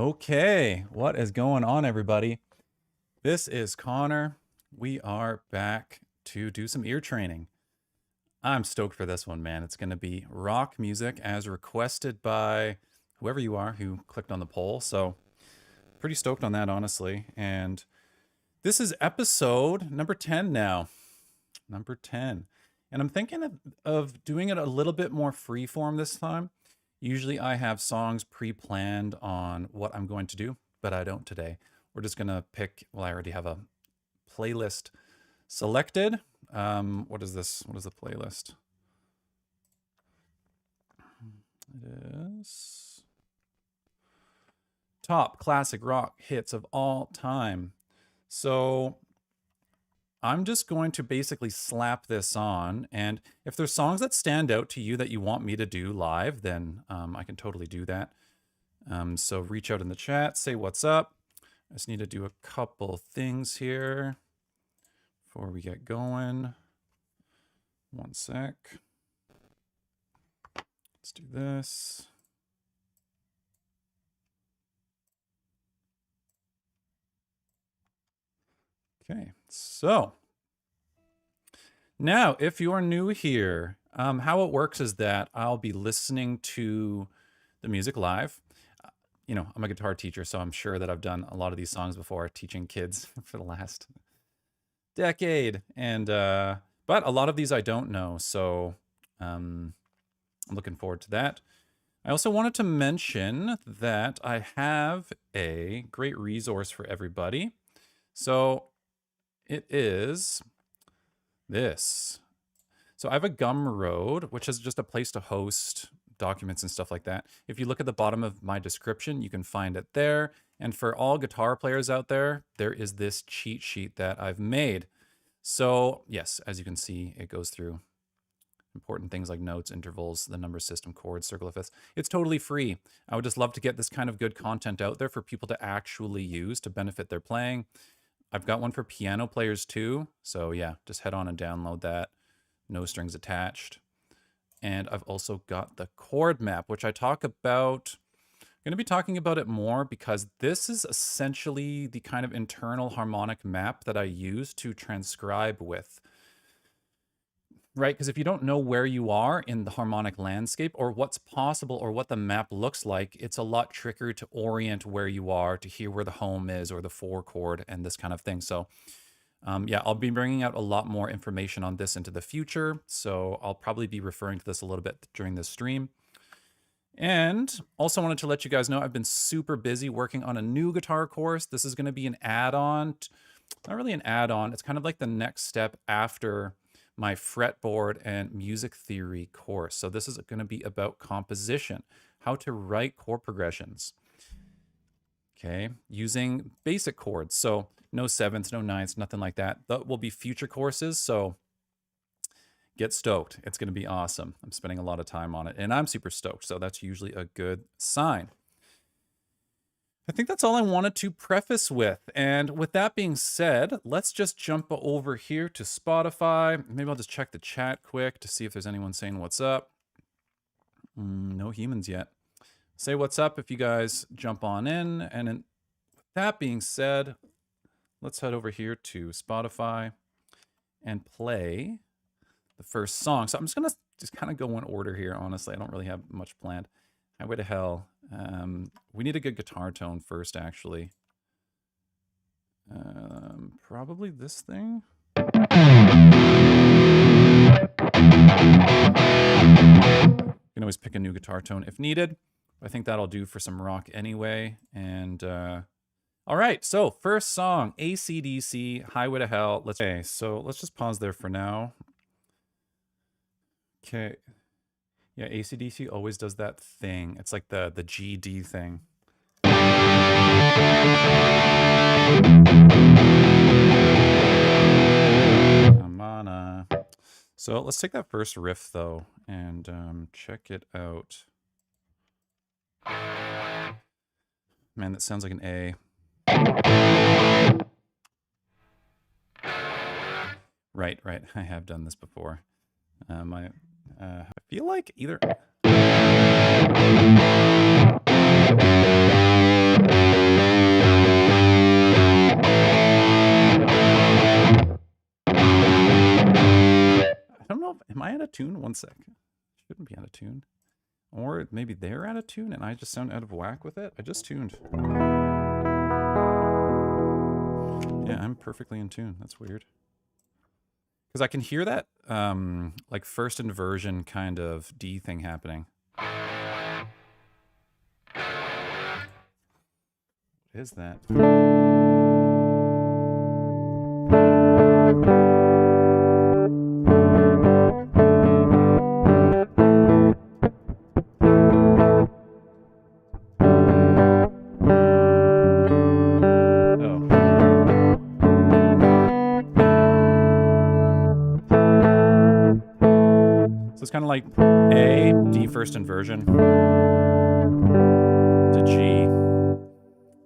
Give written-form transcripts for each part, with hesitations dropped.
Okay, what is going on, everybody? This is Connor. We are back to do some ear training. I'm stoked for this one, man. It's going to be rock music as requested by whoever you are who clicked on the poll. So pretty stoked on that, honestly. And this is episode number 10 now. Number 10. And I'm thinking of doing it a little bit more freeform this time. Usually I have songs pre-planned on what I'm going to do, but I don't today. We're just going to pick, well, I already have a playlist selected. What is this? What is the playlist? It is top classic rock hits of all time. So I'm just going to basically slap this on, and if there's songs that stand out to you that you want me to do live, then I can totally do that. So reach out in the chat, say what's up. I just need to do a couple things here before we get going. One sec. Let's do this. Okay, so now if you're new here, how it works is that I'll be listening to the music live. You know, I'm a guitar teacher, so I'm sure that I've done a lot of these songs before, teaching kids for the last decade. And but a lot of these I don't know, so I'm looking forward to that. I also wanted to mention that I have a great resource for everybody. So it is this. So I have a Gumroad, which is just a place to host documents and stuff like that. If you look at the bottom of my description, you can find it there. And for all guitar players out there, there is this cheat sheet that I've made. So yes, as you can see, it goes through important things like notes, intervals, the number system, chords, circle of fifths. It's totally free. I would just love to get this kind of good content out there for people to actually use to benefit their playing. I've got one for piano players too. So yeah, just head on and download that. No strings attached. And I've also got the Chord Map, which I talk about. I'm going to be talking about it more because this is essentially the kind of internal harmonic map that I use to transcribe with. Right? Because if you don't know where you are in the harmonic landscape or what's possible or what the map looks like, it's a lot trickier to orient where you are, to hear where the home is or the four chord and this kind of thing. So yeah, I'll be bringing out a lot more information on this into the future. So I'll probably be referring to this a little bit during this stream. And also wanted to let you guys know I've been super busy working on a new guitar course. This is going to be an add-on. Not really an add-on. It's kind of like the next step after my fretboard and music theory course. So this is going to be about composition, how to write chord progressions. Okay, using basic chords. So no sevenths, no ninths, nothing like that. That will be future courses. So get stoked. It's going to be awesome. I'm spending a lot of time on it and I'm super stoked. So that's usually a good sign. I think that's all I wanted to preface with. And with that being said, let's just jump over here to Spotify. Maybe I'll just check the chat quick to see if there's anyone saying what's up. No humans yet. Say what's up if you guys jump on in. And with that being said, let's head over here to Spotify and play the first song. So I'm just going to just kind of go in order here, honestly. I don't really have much planned. Highway to Hell. We need a good guitar tone first, actually. Probably this thing. You can always pick a new guitar tone if needed. I think that'll do for some rock anyway. And all right, so first song, ACDC, Highway to Hell. Okay, so let's just pause there for now. Okay. Yeah, ACDC always does that thing. It's like the GD thing. So let's take that first riff though and check it out. Man, that sounds like an A. Right. I have done this before. I feel like either... Am I out of tune? One sec. Shouldn't be out of tune. Or maybe they're out of tune and I just sound out of whack with it. I just tuned. Yeah, I'm perfectly in tune. That's weird. Because I can hear that like first inversion kind of D thing happening. What is that? So it's kind of like A, D first inversion to G.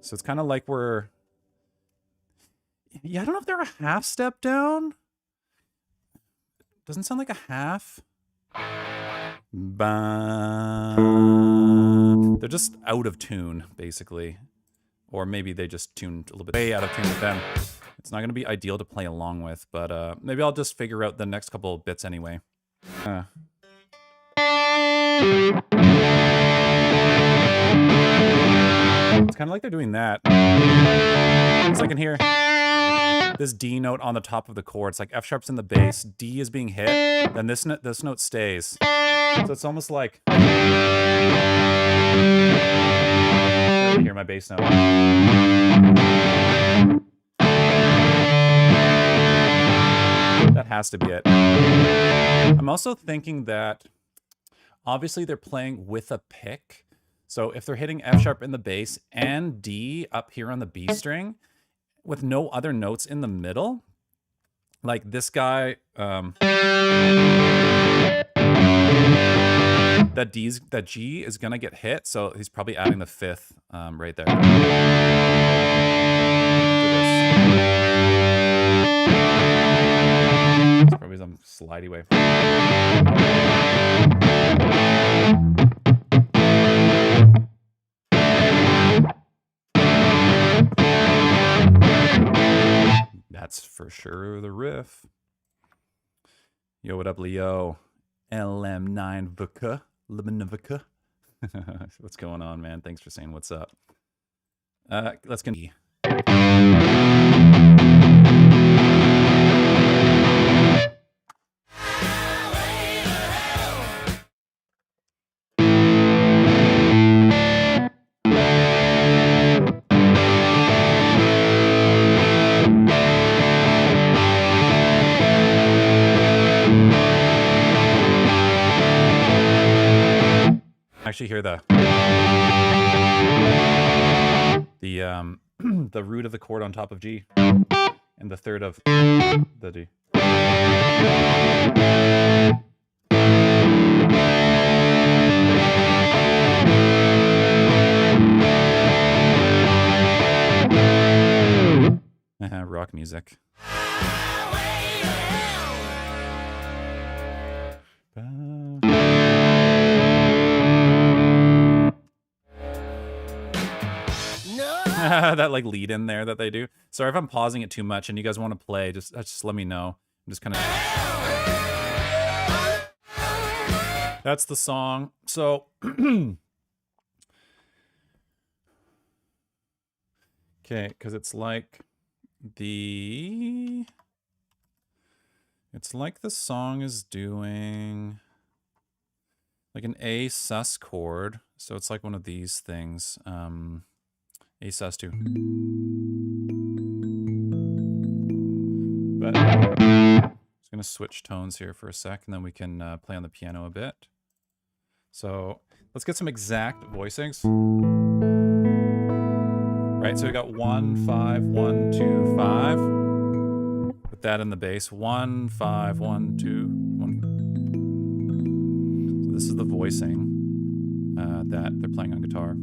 So it's kind of like we're, yeah, I don't know if they're a half step down. Doesn't sound like a half. They're just out of tune, basically. Or maybe they just tuned a little bit way out of tune with them. It's not going to be ideal to play along with, but maybe I'll just figure out the next couple of bits anyway. It's kind of like they're doing that. So I can hear this D note on the top of the chord. It's like F sharp's in the bass, D is being hit, then this note stays. So it's almost like I hear my bass note. That has to be it. I'm also thinking that obviously they're playing with a pick. So if they're hitting F sharp in the bass and D up here on the B string with no other notes in the middle, like this guy, that G is gonna get hit. So he's probably adding the fifth right there. It's probably some slidey way. That's for sure the riff. Yo, what up, Leo? LM9VK. Liminavika. What's going on, man? Thanks for saying what's up. Let's continue. Actually hear the root of the chord on top of G and the third of the D. Rock music. That like lead in there that they do. Sorry if I'm pausing it too much and you guys want to play, just let me know. I'm just kind of that's the song. So okay, because it's like the song is doing like an A sus chord. So it's like one of these things. A sus2. But I'm just going to switch tones here for a sec, and then we can play on the piano a bit. So let's get some exact voicings. Right, so we got 1, 5, 1, 2, 5. Put that in the bass. 1, 5, 1, 2, 1. So this is the voicing that they're playing on guitar.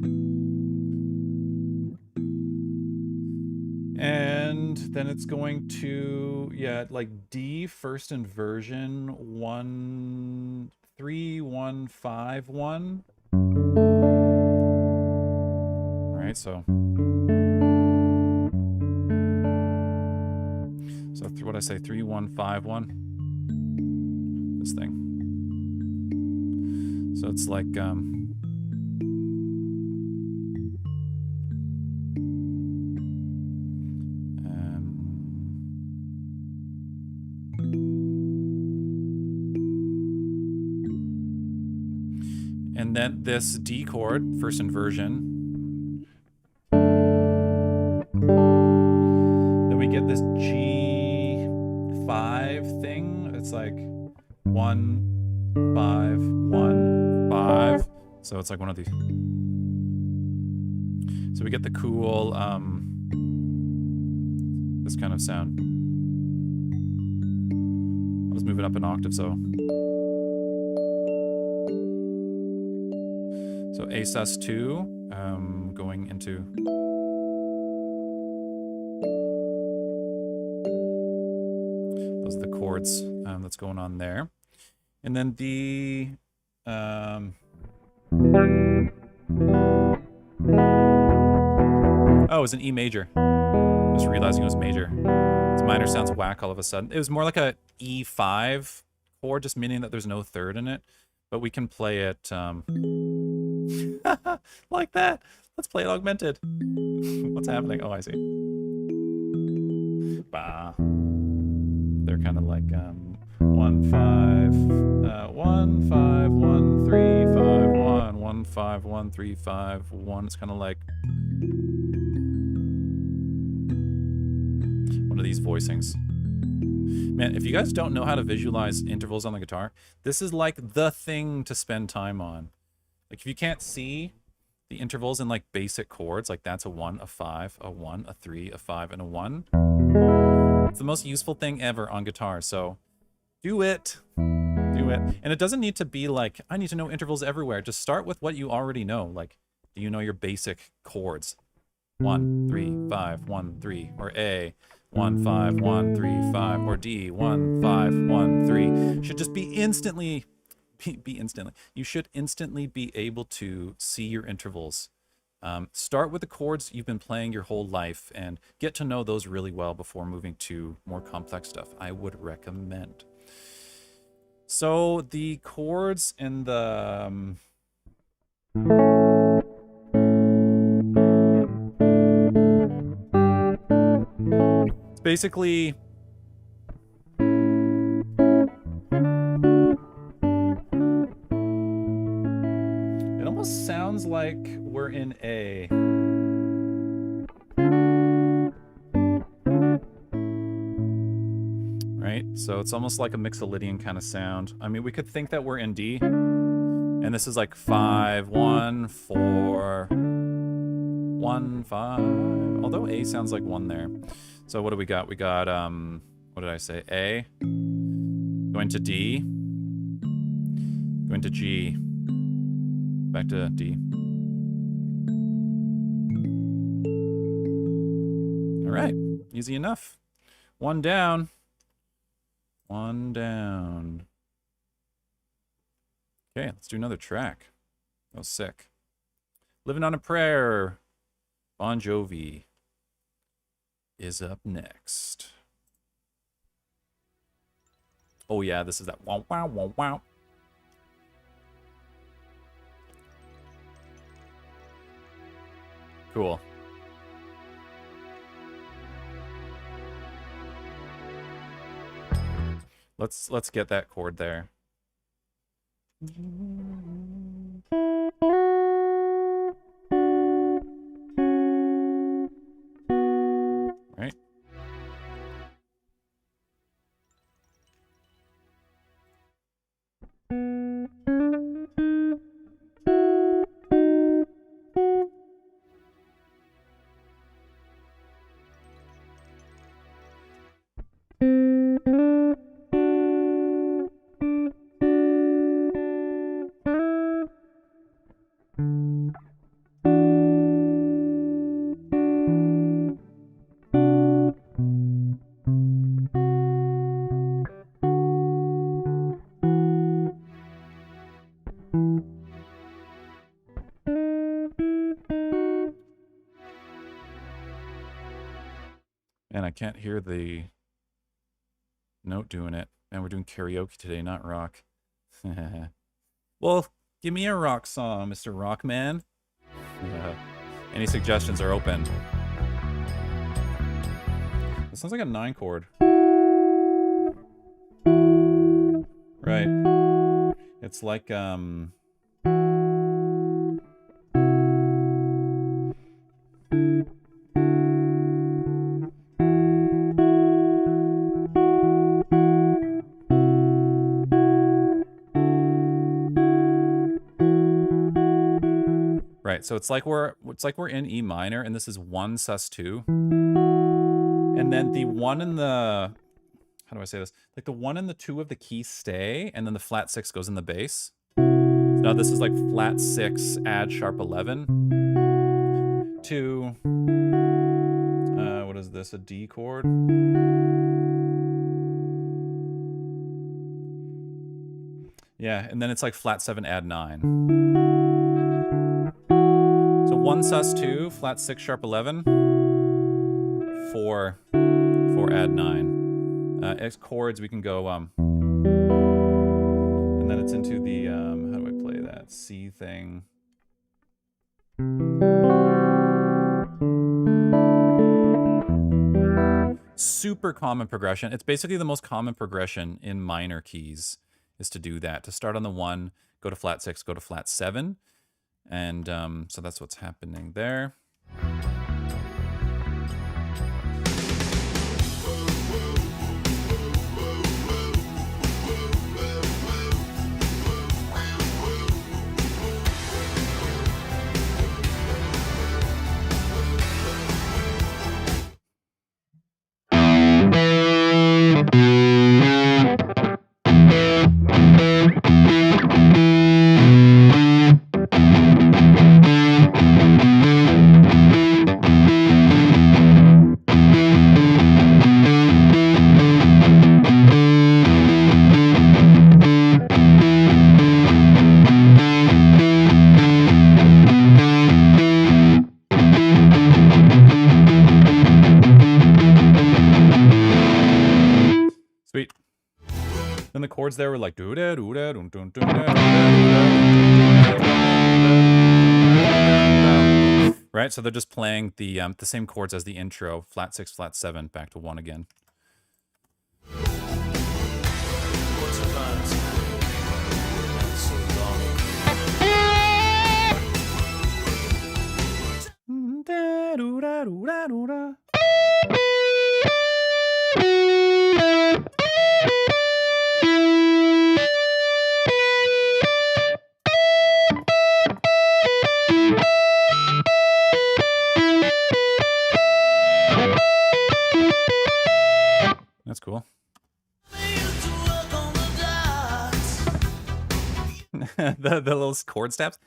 And then it's going to, yeah, like D first inversion, 1, 3, 1, 5, 1. All right, so what I say, 3, 1, 5, 1. this thing. So it's like and then this D chord, first inversion. Then we get this G5 thing. It's like 1, 5, 1, 5. So it's like one of these. So we get the cool, this kind of sound. I'll just move it up an octave, so A sus2, going into those are the chords that's going on there, and then the oh, it was an E major. Just realizing it was major. Its minor sounds whack all of a sudden. It was more like a E5 chord, just meaning that there's no third in it. But we can play it like that. Let's play it augmented. What's happening? Oh, I see. Bah. They're kind of like 1 5 1 5 1 3 5 1 1 5 1 3 5 1. It's kind of like one of these voicings. Man, if you guys don't know how to visualize intervals on the guitar, this is like the thing to spend time on. Like if you can't see the intervals in like basic chords, like that's a 1, a 5, a 1, a 3, a 5, and a 1. It's the most useful thing ever on guitar, so do it. Do it. And it doesn't need to be like, I need to know intervals everywhere. Just start with what you already know. Like, do you know your basic chords? 1, 3, 5, 1, 3, or A. 1, 5, 1, 3, 5, or D, 1, 5, 1, 3. Should just be instantly, you should instantly be able to see your intervals. Start with the chords you've been playing your whole life and get to know those really well before moving to more complex stuff. I would recommend. So the chords in the basically it almost sounds like we're in A. Right? So it's almost like a Mixolydian kind of sound. I mean, we could think that we're in D. And this is like 5, 1, 4, 1, 5. Although A sounds like 1 there. So what do we got? We got, what did I say? A, going to D, going to G, back to D. All right, easy enough. 1 down. 1 down. Okay, let's do another track. That was sick. Living on a Prayer, Bon Jovi is up next. Oh yeah, this is that wow wow wow wow. Cool. Let's get that chord there. Right? And I can't hear the note doing it. Man, we're doing karaoke today, not rock. Well, give me a rock song, Mr. Rockman. Any suggestions are open. It sounds like a 9 chord. Right. It's like, right, so it's like we're in E minor, and this is 1 sus2, and then the 1 and the, how do I say this? Like the 1 and the 2 of the key stay, and then the flat 6 goes in the bass. So now this is like flat 6 add sharp 11 to what is this? A D chord. Yeah, and then it's like flat 7 add 9. 1 sus2, flat 6 sharp 11, 4 add 9. X chords we can go and then it's into the how do I play that C thing? Super common progression. It's basically the most common progression in minor keys is to do that. To start on the 1, go to flat 6, go to flat 7. And so that's what's happening there. The chords there were like do da do da dum dum dum da, right? So they're just playing the same chords as the intro, flat 6, flat 7, back to 1 again. That's cool. the little chord steps.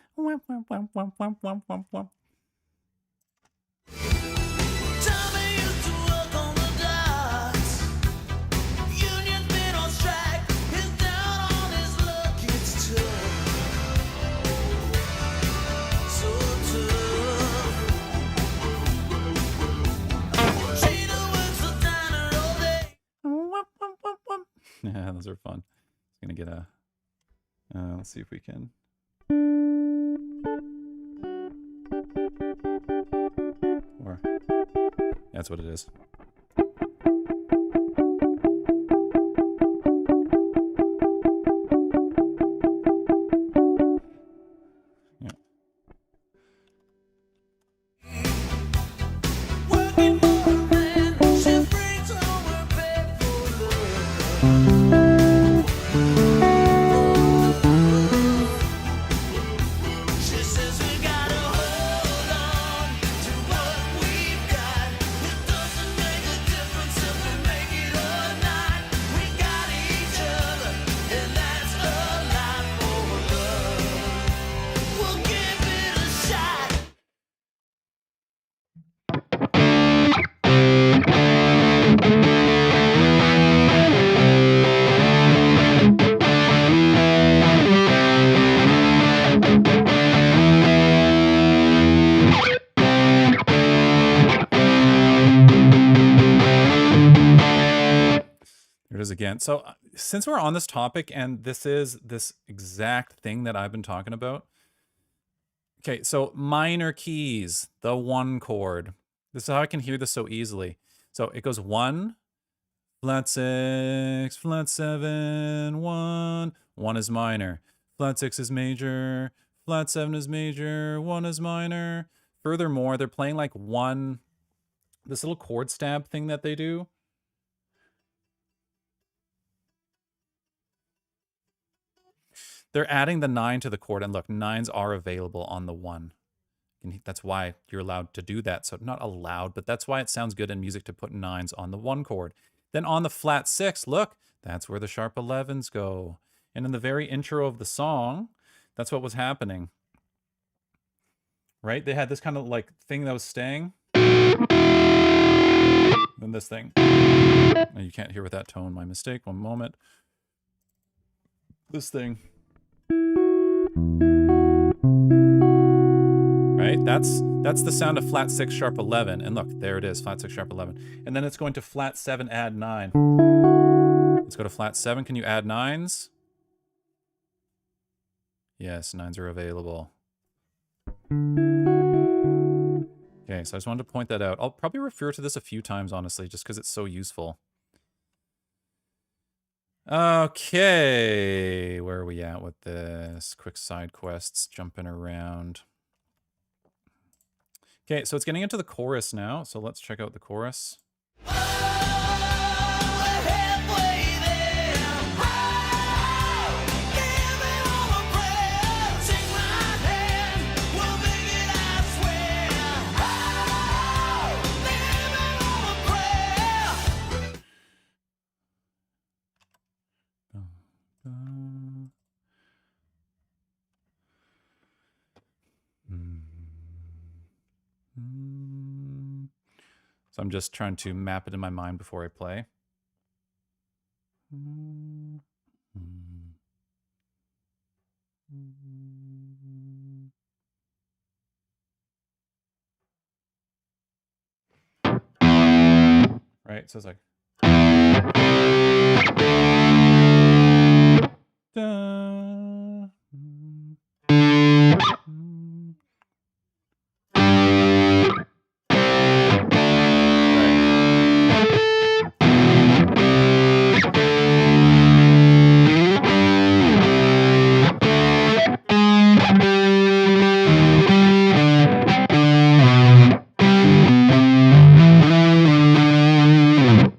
Yeah, those are fun. I'm gonna get a. Let's see if we can. Or that's what it is. again. So since we're on this topic, and this is this exact thing that I've been talking about. Okay, so minor keys, the 1 chord. This is how I can hear this so easily. So it goes 1, flat 6, flat 7, 1. 1 is minor. Flat 6 is major. Flat 7 is major. 1 is minor. Furthermore, they're playing like this little chord stab thing that they do. They're adding the 9 to the chord, and look, 9s are available on the 1. And that's why you're allowed to do that. So not allowed, but that's why it sounds good in music to put 9s on the 1 chord. Then on the flat 6, look, that's where the sharp 11s go. And in the very intro of the song, that's what was happening. Right? They had this kind of like thing that was staying. Then this thing. Oh, you can't hear with that tone. My mistake. One moment. This thing. Right? That's the sound of flat 6 sharp 11. And look, there it is, flat 6 sharp 11. And then it's going to flat 7 add 9. Let's go to flat 7. Can you add 9s? Yes, 9s are available. Okay, so I just wanted to point that out. I'll probably refer to this a few times, honestly, just because it's so useful. Okay, where are we at with this? Quick side quests, jumping around. Okay, so it's getting into the chorus now, so let's check out the chorus. So I'm just trying to map it in my mind before I play. Right, so it's like.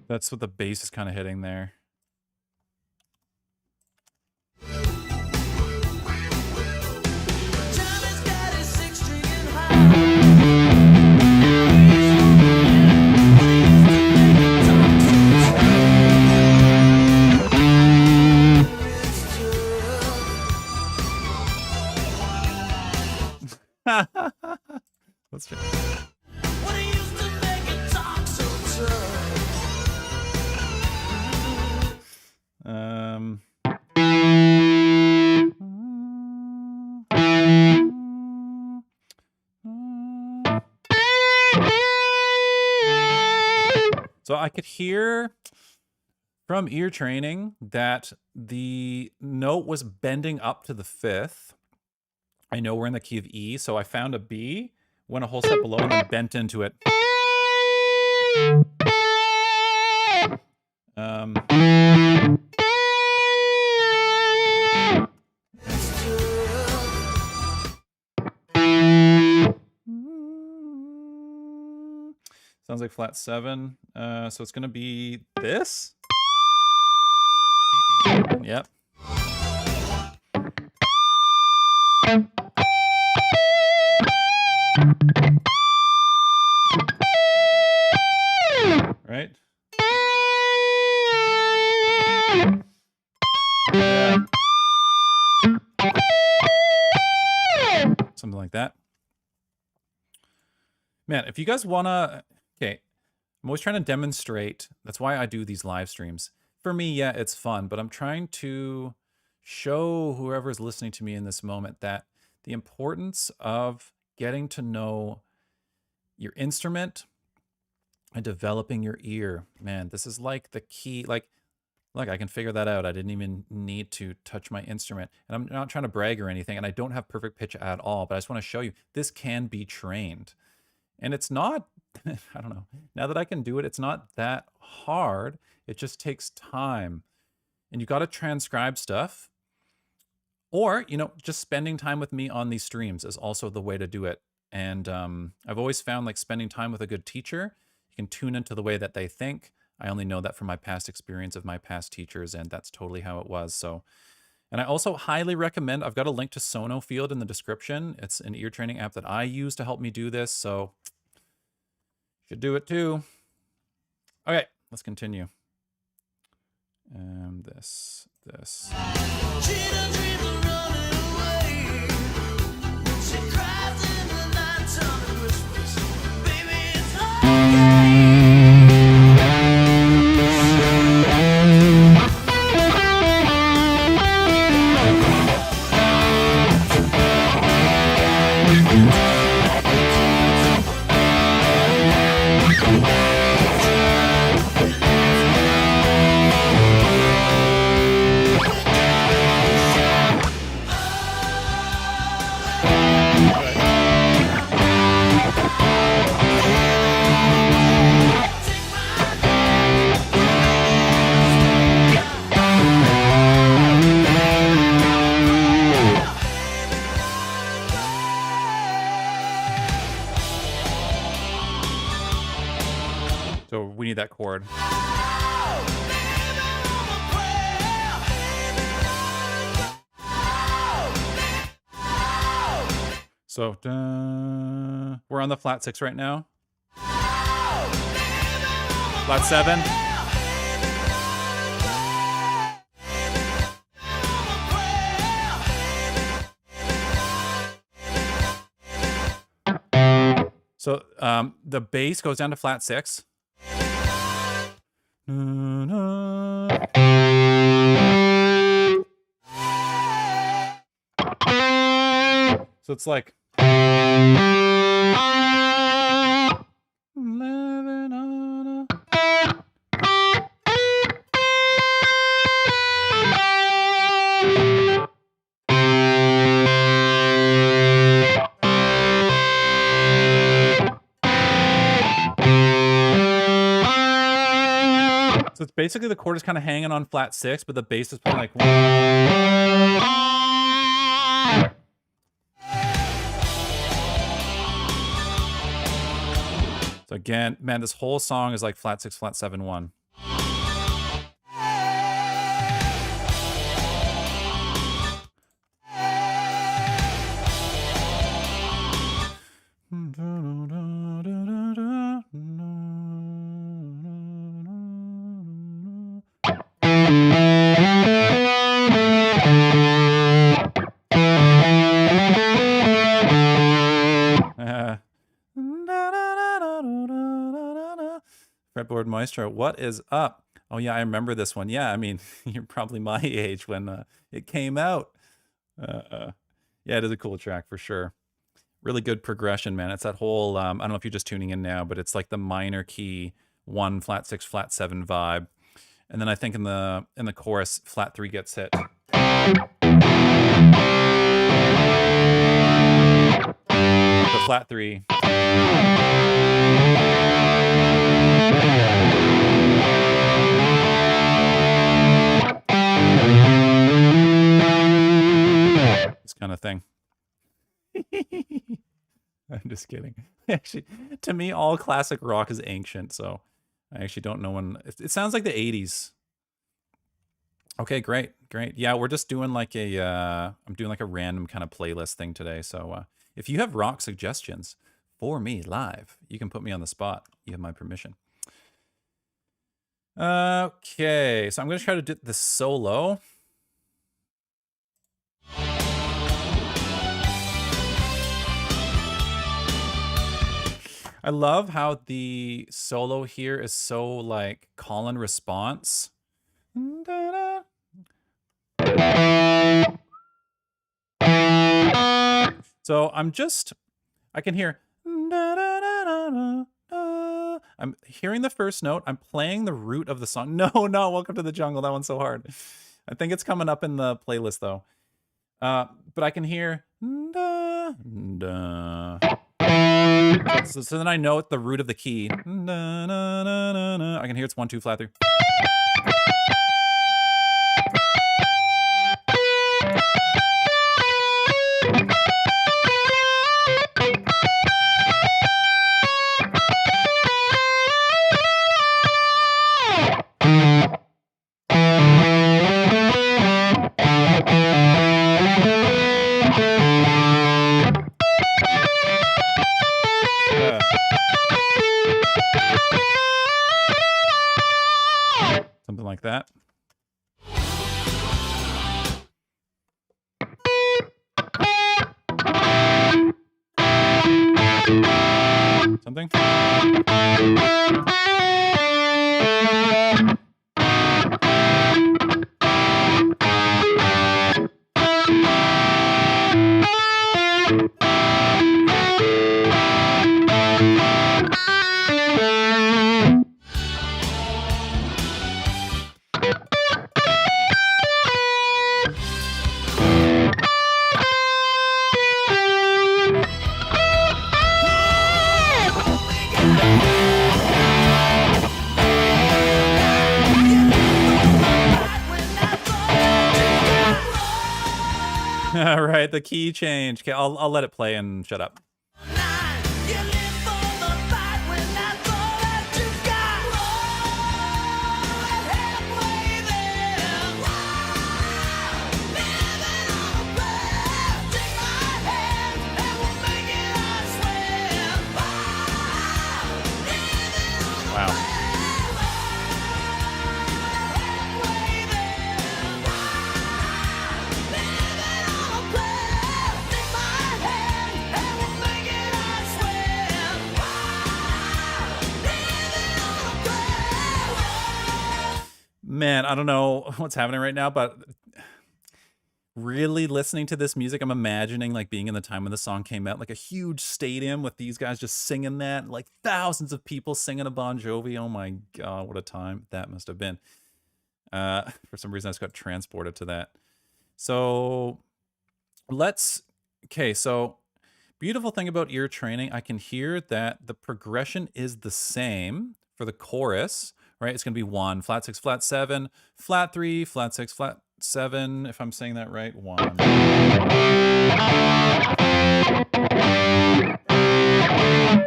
That's what the bass is kind of hitting there. Let's check. So I could hear from ear training that the note was bending up to the 5th. I know we're in the key of E, so I found a B, went a whole step below, and then bent into it. Sounds like flat 7. So it's going to be this? Yep. Right? Yeah. Something like that. Man, if you guys want to... Okay, I'm always trying to demonstrate. That's why I do these live streams. For me, yeah, it's fun, but I'm trying to show whoever's listening to me in this moment that the importance of getting to know your instrument and developing your ear. Man, this is like the key. Like Look, I can figure that out. I didn't even need to touch my instrument. And I'm not trying to brag or anything, and I don't have perfect pitch at all, but I just want to show you this can be trained. And it's not, I don't know, now that I can do it, it's not that hard. It just takes time. And you got to transcribe stuff. Or, you know, just spending time with me on these streams is also the way to do it. And I've always found like spending time with a good teacher, you can tune into the way that they think. I only know that from my past experience of my past teachers, and that's totally how it was. So, and I also highly recommend, I've got a link to Sonofield in the description. It's an ear training app that I use to help me do this. So you should do it too. Okay, let's continue. This. So we need that chord. So we're on the flat 6 right now. Flat 7. So the bass goes down to flat 6. So it's like so it's basically the chord is kind of hanging on flat 6, but the bass is playing like so again, man, this whole song is like flat 6, flat 7, 1. Fretboard Maestro, what is up? Oh yeah, I remember this one. Yeah, I mean, you're probably my age when it came out. Yeah, it is a cool track for sure. Really good progression, man. It's that whole, I don't know if you're just tuning in now, but it's like the minor key 1, flat 6, flat 7 vibe. And then I think in the chorus, flat 3 gets hit. The flat 3. This kind of thing. I'm just kidding. Actually, to me, all classic rock is ancient, so I actually don't know when. It sounds like the 80s. Okay, great. Yeah, we're just doing like I'm doing like a random kind of playlist thing today. So if you have rock suggestions for me live, you can put me on the spot. You have my permission. Okay, so I'm going to try to do the solo. I love how the solo here is so like call and response. So I can hear I'm hearing the first note. I'm playing the root of the song. No, no, Welcome to the Jungle. That one's so hard. I think it's coming up in the playlist though. But I can hear da, da. So then I know the root of the key. Da, da, da, da, da. I can hear it's 1, 2, flat 3. Something like that. Something. All right, the key change. Okay, I'll let it play and shut up. Wow. Man, I don't know what's happening right now, but really listening to this music, I'm imagining like being in the time when the song came out, like a huge stadium with these guys just singing that, like thousands of people singing a Bon Jovi. Oh my God, what a time that must have been. For some reason, I just got transported to that. So okay, so beautiful thing about ear training, I can hear that the progression is the same for the chorus, right? It's going to be 1, flat 6, flat 7, flat 3, flat 6, flat 7, if I'm saying that right. 1.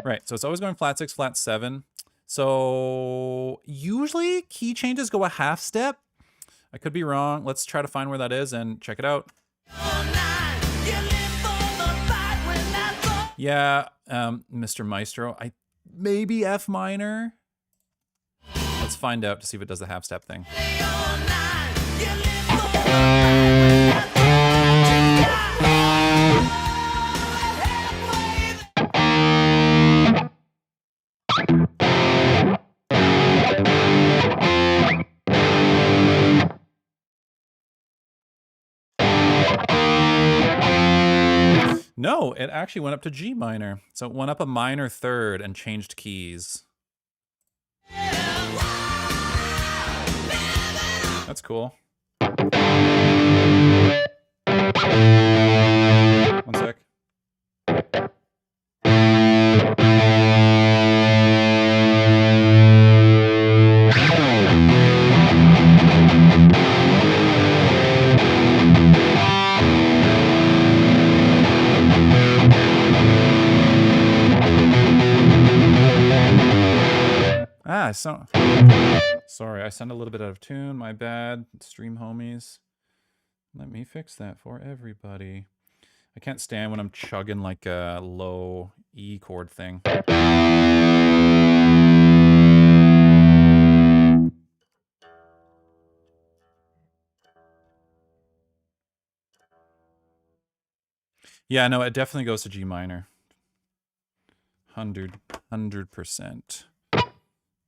Right, so it's always going flat 6, flat 7. So usually key changes go a half step. I could be wrong. Let's try to find where that is and check it out. Yeah, Mr. Maestro, maybe F minor. Let's find out to see if it does the half step thing. No, it actually went up to G minor. So it went up a minor third and changed keys. That's cool. One sec. Sorry, I sound a little bit out of tune. My bad. Stream homies. Let me fix that for everybody. I can't stand when I'm chugging like a low E chord thing. Yeah, no, it definitely goes to G minor. 100%.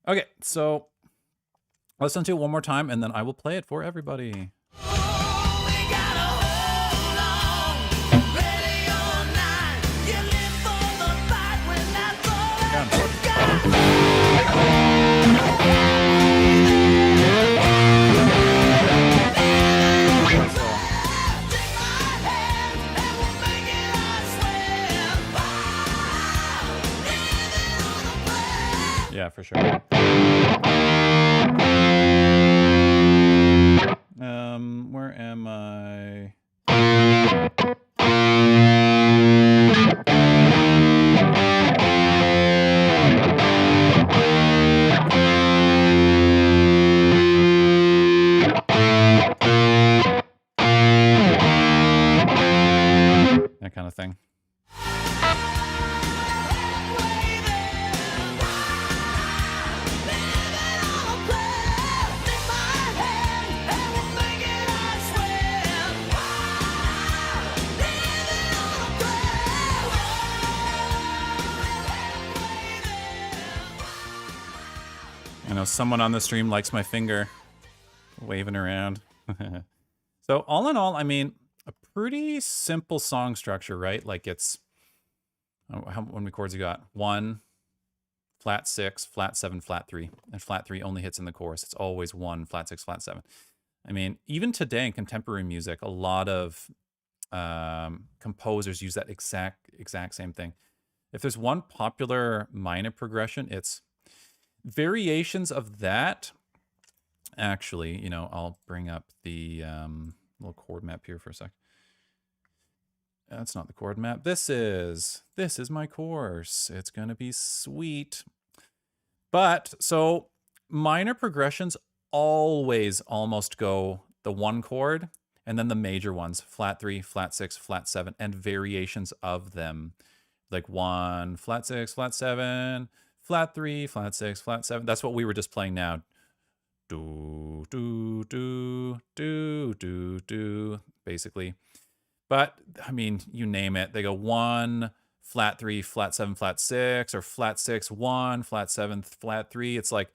Okay, so listen to it one more time, and then I will play it for everybody. Yeah, for sure. Where am I? That kind of thing. I know someone on the stream likes my finger waving around. So all in all, I mean, a pretty simple song structure, right? Like it's, how many chords you got? 1, flat 6, flat 7, flat 3. And flat 3 only hits in the chorus. It's always 1, flat 6, flat 7. I mean, even today in contemporary music, a lot of composers use that exact same thing. If there's one popular minor progression, it's variations of that. Actually, you know, I'll bring up the little chord map here for a sec. That's not the chord map. This is my course. It's gonna be sweet. But so minor progressions always almost go the 1 chord and then the major ones, flat 3, flat 6, flat 7, and variations of them. Like 1, flat 6, flat 7, flat 3, flat 6, flat 7. That's what we were just playing now. Do, do, do, do, do, do, basically. But, I mean, you name it. They go 1, flat 3, flat 7, flat 6, or flat 6, 1, flat 7, flat 3. It's like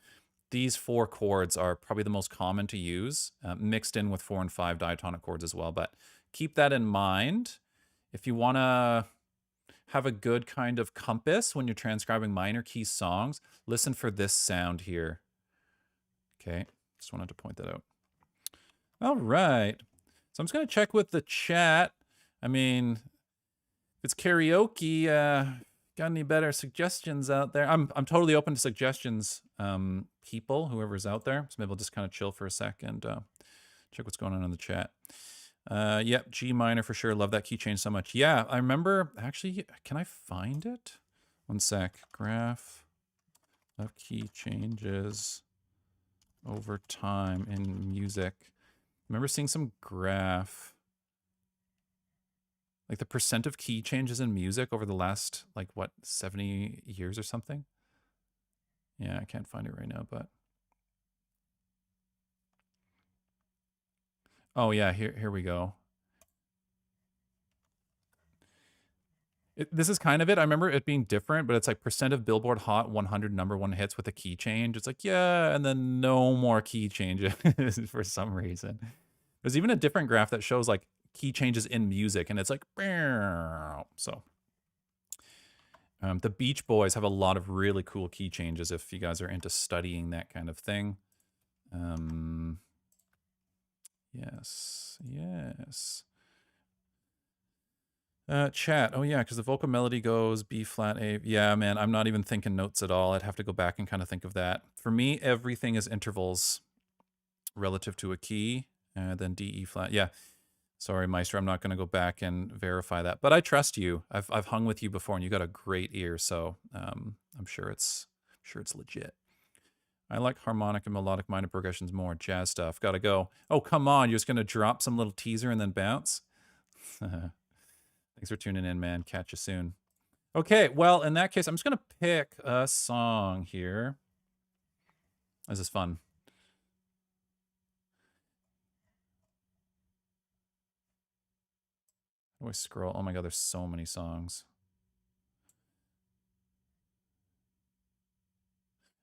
these 4 chords are probably the most common to use, mixed in with 4 and 5 diatonic chords as well. But keep that in mind. If you want to have a good kind of compass when you're transcribing minor key songs, listen for this sound here. Okay, just wanted to point that out. All right. So I'm just going to check with the chat. I mean, if it's karaoke, got any better suggestions out there? I'm totally open to suggestions, people, whoever's out there. So maybe I'll just kind of chill for a sec and check what's going on in the chat. Yep, G minor for sure. Love that key change so much. Yeah, I remember, actually, can I find it? One sec. Graph of key changes over time in music. Remember seeing some graph, like the percent of key changes in music over the last, like, what, 70 years or something? Yeah, I can't find it right now, but. Oh yeah, here we go. This is kind of it. I remember it being different, but it's like percent of Billboard Hot 100 #1 hits with a key change. It's like, yeah, and then no more key changes for some reason. There's even a different graph that shows like key changes in music, and it's like, so. The Beach Boys have a lot of really cool key changes if you guys are into studying that kind of thing. Yes. Chat. Oh yeah, because the vocal melody goes B flat A. Yeah, man, I'm not even thinking notes at all. I'd have to go back and kind of think of that. For me, everything is intervals relative to a key, and then D, E flat. Yeah. Sorry, Meister, I'm not going to go back and verify that, but I trust you. I've hung with you before, and you got a great ear, so I'm sure it's legit. I like harmonic and melodic minor progressions more. Jazz stuff. Gotta go. Oh, come on. You're just going to drop some little teaser and then bounce? Thanks for tuning in, man. Catch you soon. Okay, well, in that case, I'm just going to pick a song here. This is fun. How do I scroll? Oh my god, there's so many songs.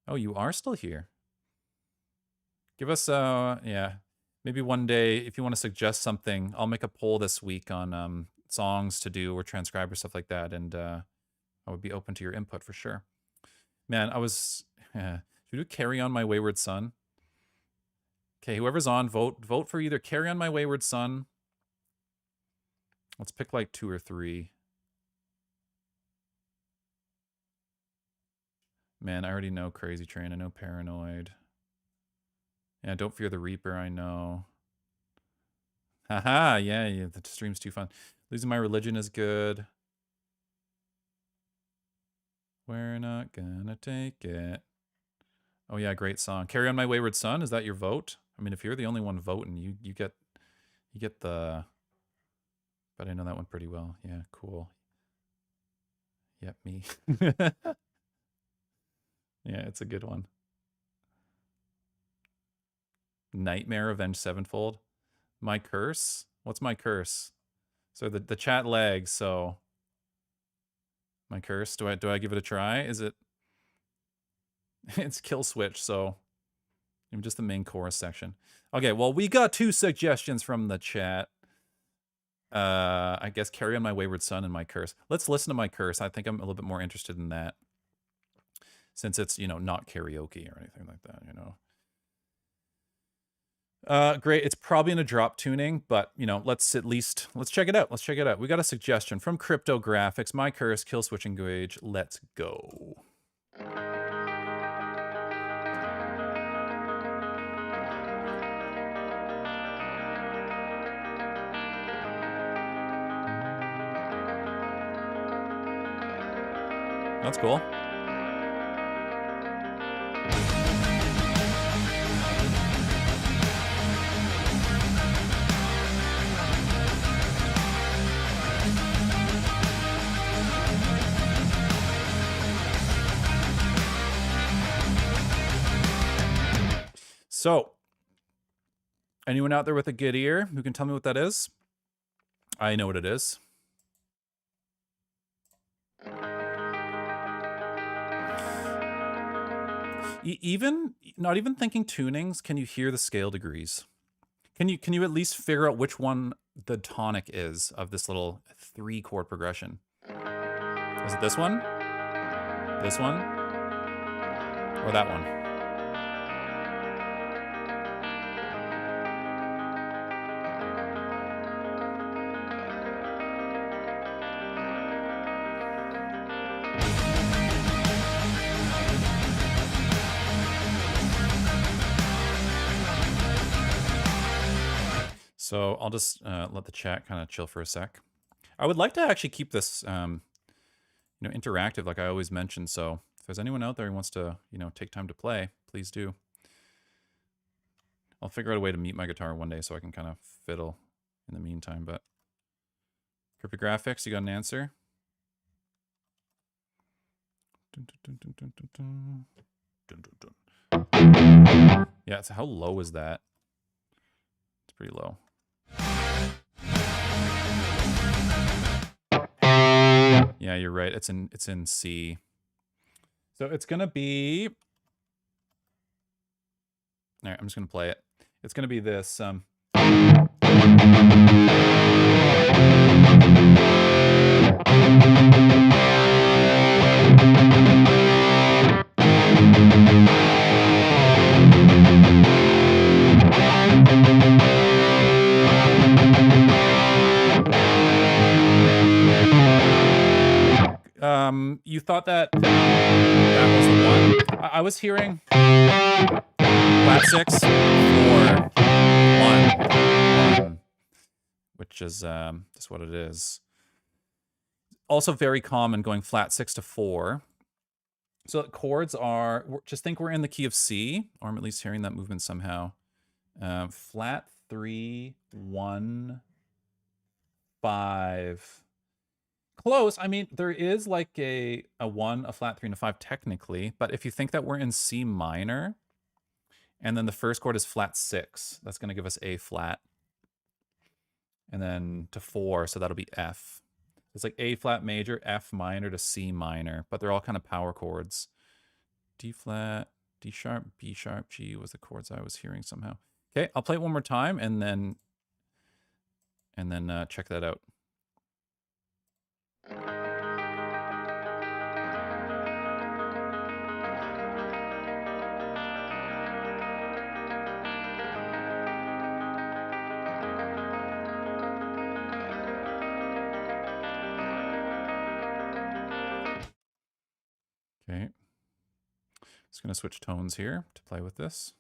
Oh, you are still here. Give us, yeah, maybe one day, if you want to suggest something, I'll make a poll this week on songs to do or transcribe or stuff like that, and I would be open to your input for sure. Man, should we do Carry On My Wayward Son? Okay, whoever's on, vote for either Carry On My Wayward Son. Let's pick like 2 or 3. Man, I already know Crazy Train. I know Paranoid. Yeah, Don't Fear the Reaper, I know. Haha, yeah, the stream's too fun. Losing My Religion is good. We're not gonna take it. Oh yeah, great song. Carry On My Wayward Son, is that your vote? I mean, if you're the only one voting, you get the, but I know that one pretty well. Yeah, cool. Yep, me. Yeah, it's a good one. Nightmare, Avenged Sevenfold. My Curse? What's My Curse? So the chat lags, so My Curse. Do I give it a try? Is it it's Killswitch, so just the main chorus section. Okay, well, we got 2 suggestions from the chat. I guess Carry On My Wayward Son and My Curse. Let's listen to My Curse. I think I'm a little bit more interested in that, since it's, not karaoke or anything like that, Great. It's probably in a drop tuning, but, let's check it out. Let's check it out. We got a suggestion from Cryptographics. My Curse, Killswitch Engage. Let's go. That's cool. So, anyone out there with a good ear who can tell me what that is? I know what it is. Not even thinking tunings, can you hear the scale degrees? Can you at least figure out which one the tonic is of this little 3-chord progression? Is it this one? This one? Or that one? So I'll just let the chat kind of chill for a sec. I would like to actually keep this, interactive, like I always mention. So if there's anyone out there who wants to, take time to play, please do. I'll figure out a way to mute my guitar one day so I can kind of fiddle in the meantime. But Cryptographics, you got an answer? Yeah. So how low is that? It's pretty low. Yeah, you're right. It's in C. So it's gonna be. All right, I'm just gonna play it. It's gonna be this. You thought that was the one? I was hearing flat 6 4 1, which is just what it is. Also very common going flat 6 to 4. So chords are, just think we're in the key of C, or I'm at least hearing that movement somehow. Flat 3 1 5. Close. I mean, there is like a 1, a flat 3, and a 5 technically, but if you think that we're in C minor, and then the first chord is flat 6, that's going to give us A flat. And then to 4, so that'll be F. It's like A flat major, F minor to C minor, but they're all kind of power chords. D flat, D sharp, B sharp, G was the chords I was hearing somehow. Okay, I'll play it one more time and then check that out. Okay. Just going to switch tones here to play with this.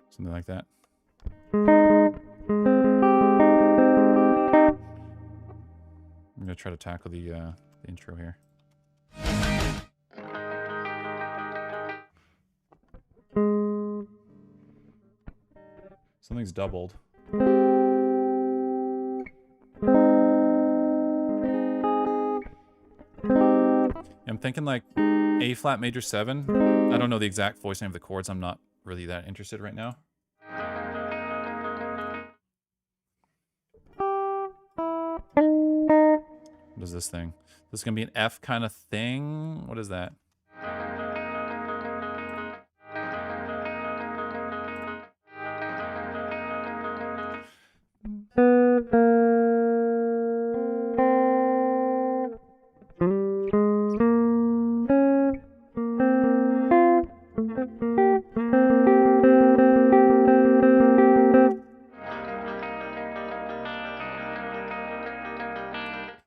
Something like that. I'm going to try to tackle the intro here. Something's doubled. I'm thinking like A flat major 7. I don't know the exact voicing of the chords. I'm not really that interested right now. What is this thing? This is going to be an F kind of thing? What is that?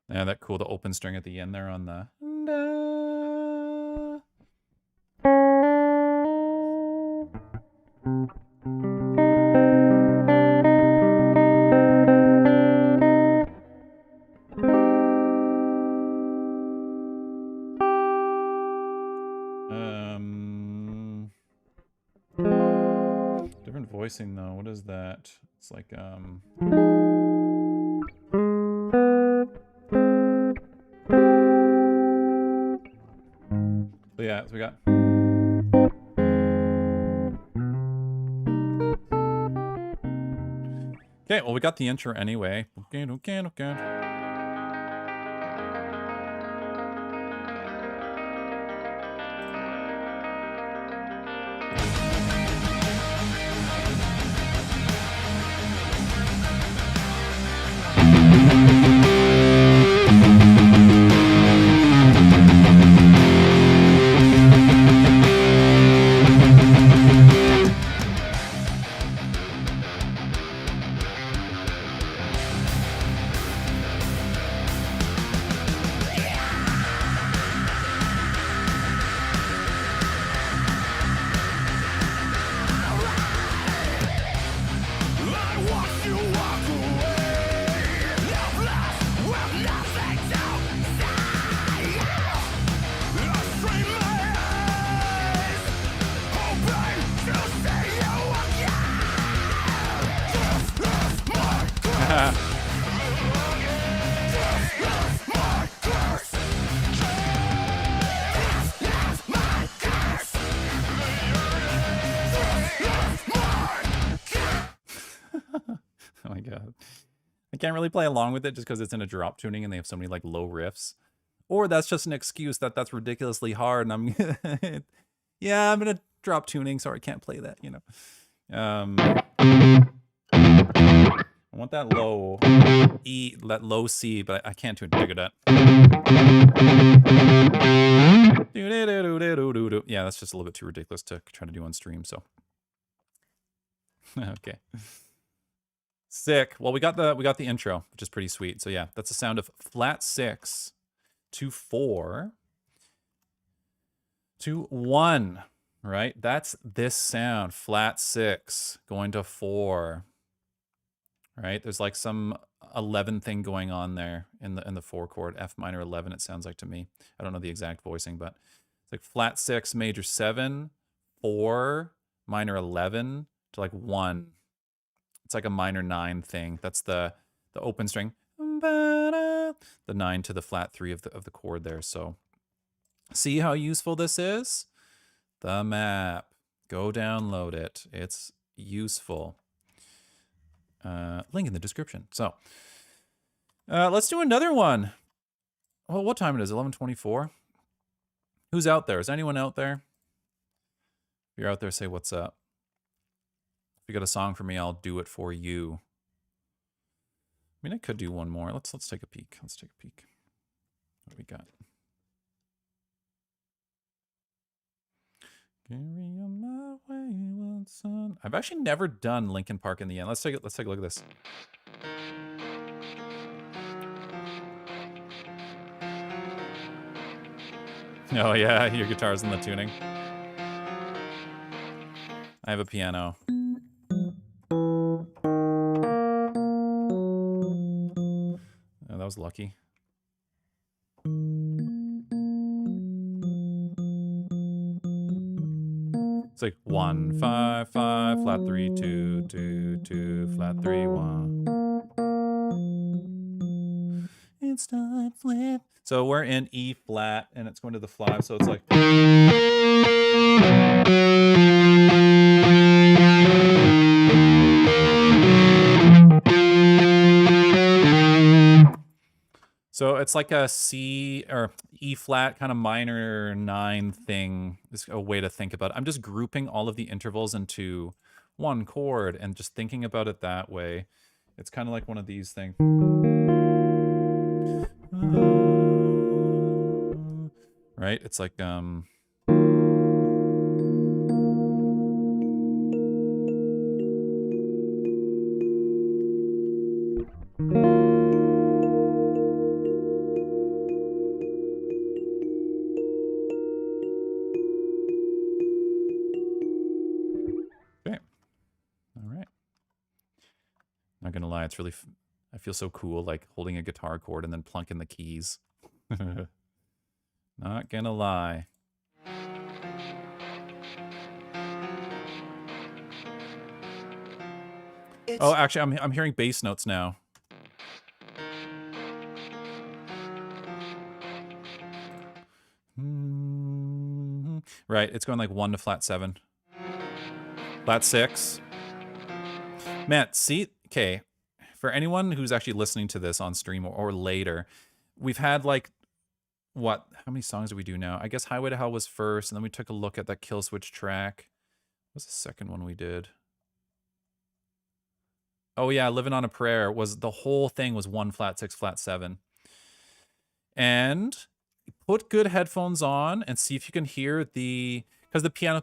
Yeah, that cool, the open string at the end there on the... Different voicing though. What is that? It's like But yeah, so we got okay, well we got the intro anyway. Okay. Oh my god. I can't really play along with it just because it's in a drop tuning and they have so many like low riffs. Or that's just an excuse that that's ridiculously hard and I'm yeah, I'm gonna drop tuning, so I can't play that, you know. I want that low E, that low C, but I can't figure that. Yeah, that's just a little bit too ridiculous to try to do on stream, so. Okay. Sick. Well, we got the intro, which is pretty sweet. So yeah, that's the sound of flat 6 to 4 to 1, right? That's this sound, flat 6 going to 4. Right? There's like some 11 thing going on there in the 4 chord, F minor 11 it sounds like to me. I don't know the exact voicing, but it's like flat 6 major 7, 4 minor 11 to like 1. It's like a minor 9 thing. That's the open string. The 9 to the flat 3 of the chord there. So see how useful this is? The map. Go download it. It's useful. Link in the description. So let's do another one. Well, what time it is? 11:24. Who's out there? Is anyone out there? If you're out there, say what's up. If you got a song for me, I'll do it for you. I mean, I could do one more. Let's take a peek. Let's take a peek. What do we got? Carry on my wayward son. I've actually never done Linkin Park in the end. Let's take a look at this. Oh yeah, your guitar's in the tuning. I have a piano. Oh, that was lucky. It's like 1 5 5 flat 3 2 2 2 flat 3 1. It's time flip. So we're in E flat and it's going to the 5, so it's like. So it's like a C or E flat kind of minor 9 thing is a way to think about it. I'm just grouping all of the intervals into one chord and just thinking about it that way. It's kind of like one of these things. Right? It's like not gonna lie, it's really, I feel so cool, like holding a guitar chord and then plunking the keys. Not gonna lie. Oh, actually, I'm hearing bass notes now. Right, it's going like 1 to flat 7. Flat 6. Man, see, okay, for anyone who's actually listening to this on stream or later, we've had like, what, how many songs do we do now? I guess Highway to Hell was first, and then we took a look at that Killswitch track. What was the second one we did? Oh yeah, Livin' on a Prayer was, the whole thing was 1 flat 6 flat 7. And put good headphones on and see if you can hear the, because the piano,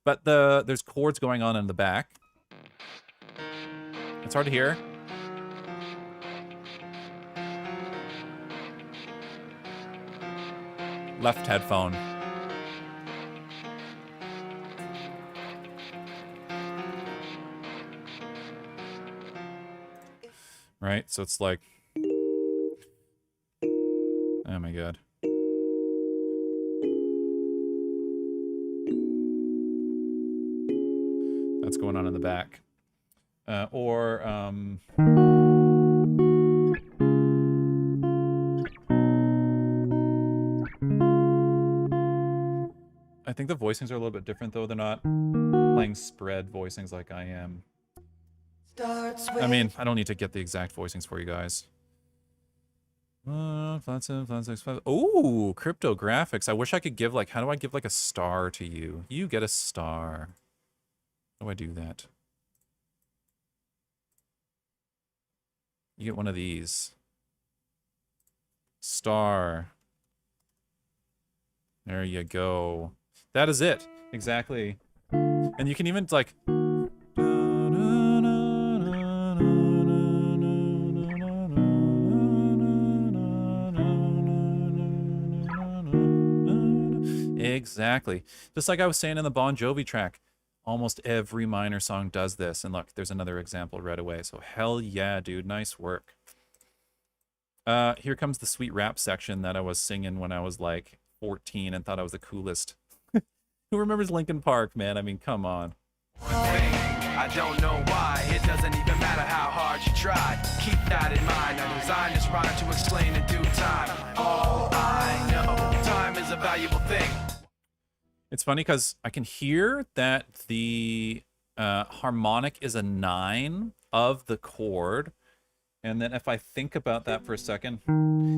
but there's chords going on in the back. It's hard to hear. Left headphone. Right, so it's like, oh my god. That's going on in the back. I think the voicings are a little bit different though. They're not playing spread voicings like I am. I mean, I don't need to get the exact voicings for you guys. Flat 7, flat 6, flat. Oh, cryptographics. I wish I could give like, how do I give like a star to you? You get a star. How do I do that? You get one of these. Star. There you go. That is it. Exactly. And you can even like... Exactly. Just like I was saying in the Bon Jovi track, almost every minor song does this. And look, there's another example right away. So hell yeah, dude. Nice work. Here comes the sweet rap section that I was singing when I was like 14 and thought I was the coolest. Who remembers Linkin Park, man? I mean, come on. I don't know why. It doesn't even matter how hard you try. Keep that in mind. I designed this rhyme to explain in due time. All I know, time is a valuable thing. It's funny because I can hear that the harmonic is a 9 of the chord. And then if I think about that for a second,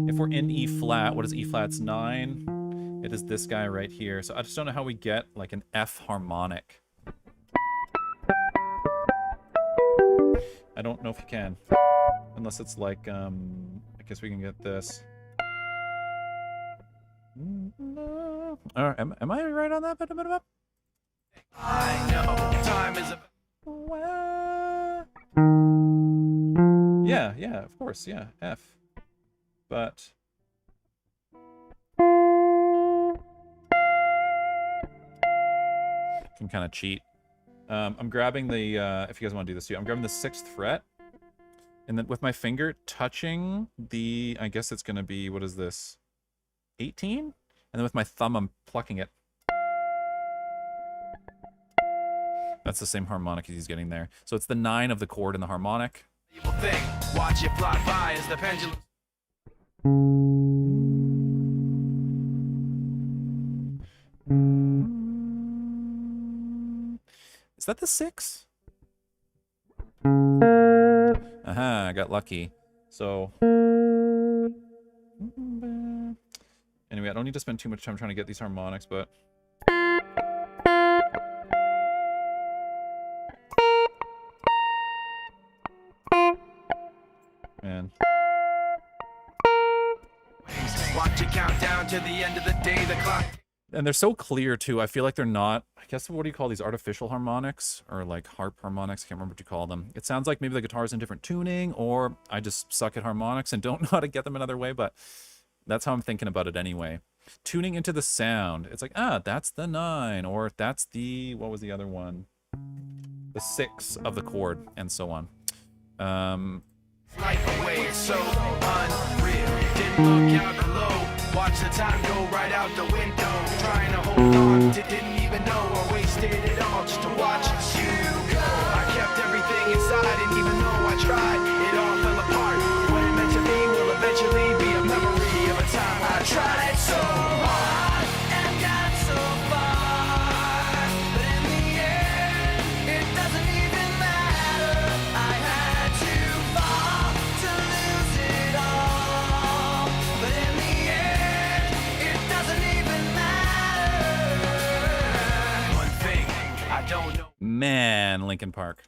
if we're in E flat, what is E flat's 9? It is this guy right here. So I just don't know how we get like an F harmonic. I don't know if you can. Unless it's like, I guess we can get this. Am I right on that? I know time is a... Yeah, of course, yeah, F. But can kind of cheat. I'm grabbing the, if you guys want to do this too, I'm grabbing the 6th fret, and then with my finger touching the, I guess it's going to be, what is this, 18? And then with my thumb, I'm plucking it. That's the same harmonic he's getting there. So it's the 9 of the chord in the harmonic. Watch it fly by as the pendulum. Is that the 6? Aha, I got lucky. So anyway, I don't need to spend too much time trying to get these harmonics, but man. Watch it count down to the end of the day, the clock. And they're so clear too. I feel like they're not, I guess, what do you call these, artificial harmonics or like harp harmonics? I can't remember what you call them. It sounds like maybe the guitar's in different tuning, or I just suck at harmonics and don't know how to get them another way, but that's how I'm thinking about it anyway. Tuning into the sound. It's like, that's the 9, or that's the, what was the other one? The 6 of the chord, and so on. Life away, it's so unreal. Didn't look out below. Watch the time go right out the window. Trying to hold on, didn't even know I wasted it all just to watch you go. I kept everything inside, and even though I tried, it all fell apart. What it meant to be will eventually be a memory of a time I tried so hard and got so far, but in the end, it doesn't even matter. I had to fall to lose it all, but in the end, it doesn't even matter. One thing I don't know. Man, Linkin Park.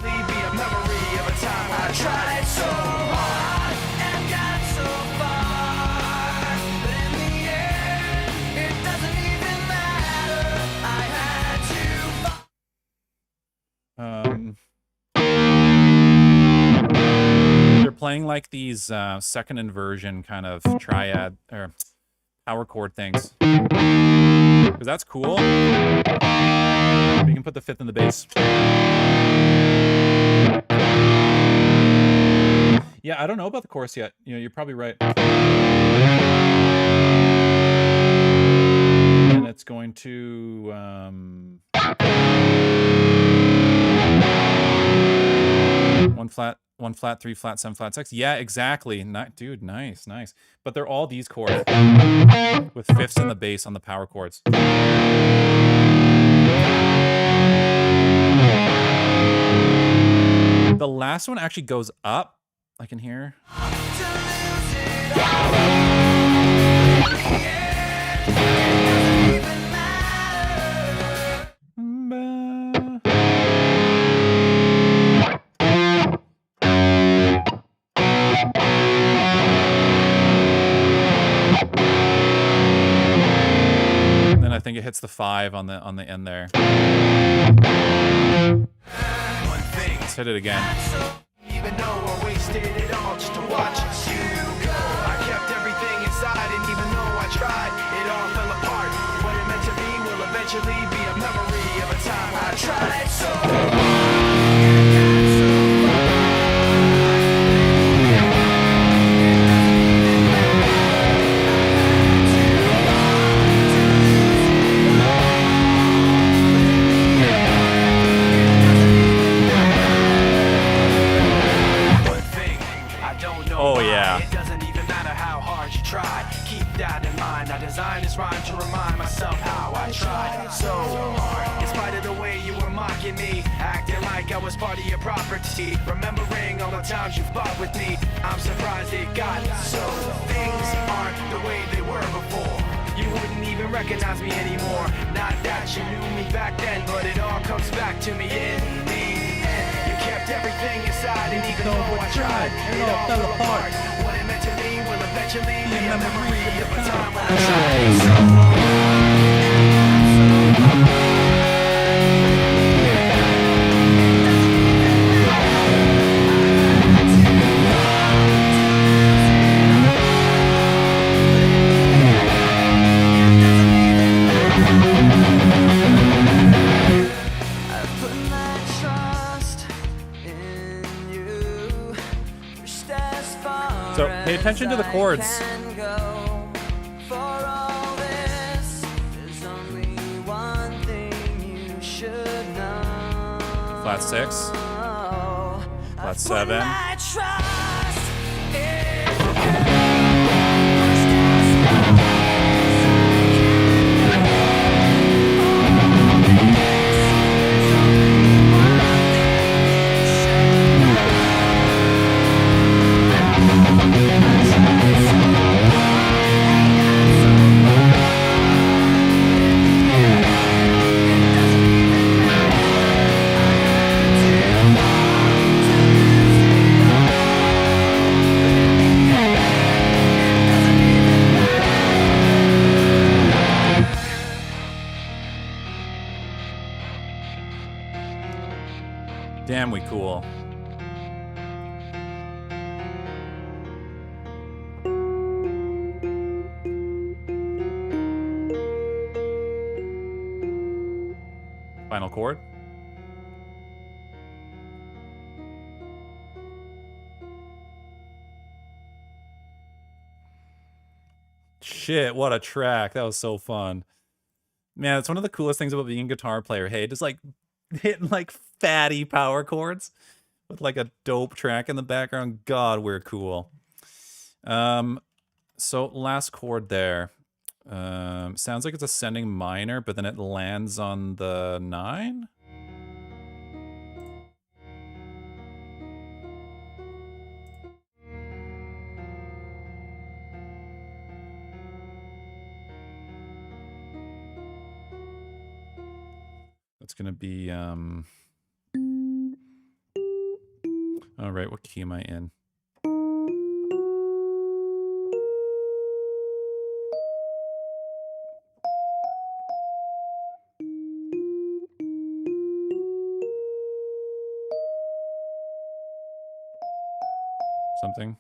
Be a memory of a time I tried so hard and got so far, but in the end, it doesn't even matter. I had to. They're playing like these second inversion kind of triad or power chord things, because that's cool. You can put the 5th in the bass. Yeah, I don't know about the chorus yet. You know, you're probably right. And it's going to one flat, 3 flat, 7 flat, 6. Yeah, exactly. Dude, nice. But they're all these chords with 5ths in the bass on the power chords. The last one actually goes up. I can hear. Then I think it hits the 5 on the end there. Let's hit it again. Even though I wasted it all just to watch you go, I kept everything inside, and even though I tried, it all fell apart. What it meant to be will eventually be a memory of a time I tried so Oh, yeah. It doesn't even matter how hard you try. Keep that in mind. I designed this rhyme to remind myself how I tried so hard. In spite of the way you were mocking me, acting like I was part of your property, remembering all the times you fought with me, I'm surprised it got so. Things aren't the way they were before. You wouldn't even recognize me anymore. Not that you knew me back then, but it all comes back to me in the end. You kept everything inside, and even though I tried, it all fell apart. What it meant to me will eventually be a memory of a time when I tried so So pay attention to the chords. Flat 6, flat 7. Damn, we cool. Final chord. Shit, what a track. That was so fun. Man, it's one of the coolest things about being a guitar player. Hey, just like hitting like fatty power chords with like a dope track in the background. God, we're cool. So last chord there. Sounds like it's ascending minor, but then it lands on the 9. That's gonna be all right, what key am I in? Something.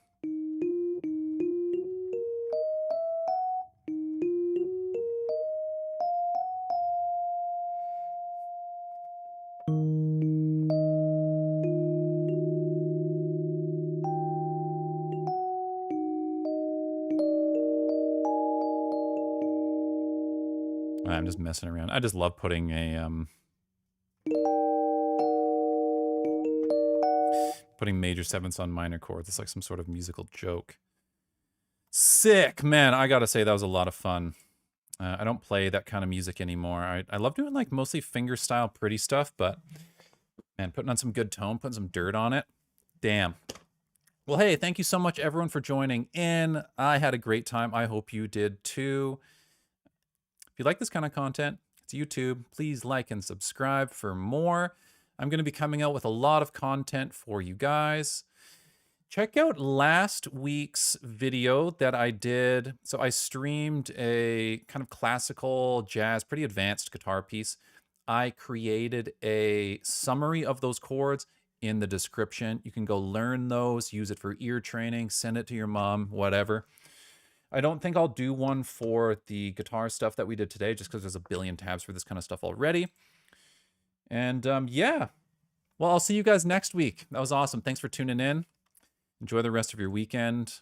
I'm just messing around. I just love putting a putting major sevenths on minor chords. It's like some sort of musical joke. Sick, man. I gotta say that was a lot of fun. I don't play that kind of music anymore. I love doing like mostly finger style pretty stuff, but man, putting on some good tone, putting some dirt on it. Damn. Well, hey, thank you so much everyone for joining in. I had a great time. I hope you did too. If you like this kind of content, it's YouTube. Please like and subscribe for more. I'm going to be coming out with a lot of content for you guys. Check out last week's video that I did. So I streamed a kind of classical jazz, pretty advanced guitar piece. I created a summary of those chords in the description. You can go learn those, use it for ear training, send it to your mom, whatever. I don't think I'll do one for the guitar stuff that we did today, just because there's a billion tabs for this kind of stuff already. And yeah, well, I'll see you guys next week. That was awesome. Thanks for tuning in. Enjoy the rest of your weekend.